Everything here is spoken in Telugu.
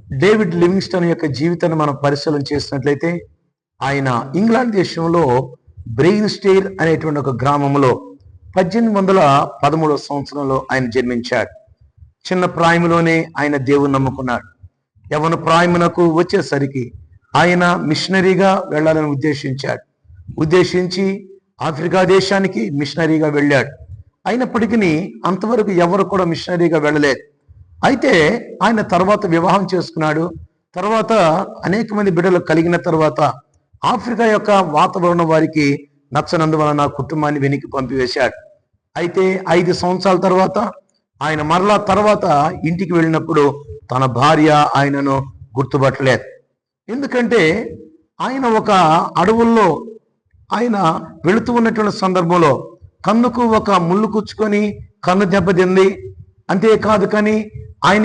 డేవిడ్ లివింగ్స్టన్ యొక్క జీవితాన్ని మనం పరిశీలన చేసినట్లయితే ఆయన ఇంగ్లాండ్ దేశంలో బ్రెయిన్ స్టేర్ అనేటువంటి ఒక గ్రామంలో 1813 సంవత్సరంలో ఆయన జన్మించాడు. చిన్న ప్రాయములోనే ఆయన దేవుని నమ్ముకున్నాడు. యవన ప్రాయమునకు వచ్చేసరికి ఆయన మిషనరీగా వెళ్ళాలని ఉద్దేశించి ఆఫ్రికా దేశానికి మిషనరీగా వెళ్ళాడు. అయినప్పటికీ అంతవరకు ఎవరు కూడా మిషనరీగా వెళ్ళలేదు. అయితే ఆయన తర్వాత వివాహం చేసుకున్నాడు. తర్వాత అనేక మంది బిడ్డలు కలిగిన తర్వాత ఆఫ్రికా యొక్క వాతావరణం వారికి నచ్చనందువలన కుటుంబాన్ని వెనక్కి పంపివేశాడు. అయితే 5 సంవత్సరాల తర్వాత ఆయన మరలా తర్వాత ఇంటికి వెళ్ళినప్పుడు తన భార్య ఆయనను గుర్తుపట్టలేదు. ఎందుకంటే ఆయన ఒక అడవుల్లో ఆయన వెళుతూ ఉన్నటువంటి సందర్భంలో కన్నుకు ఒక ముళ్ళు కుచ్చుకొని కన్ను దెబ్బతింది. అంతేకాదు కానీ ఆయన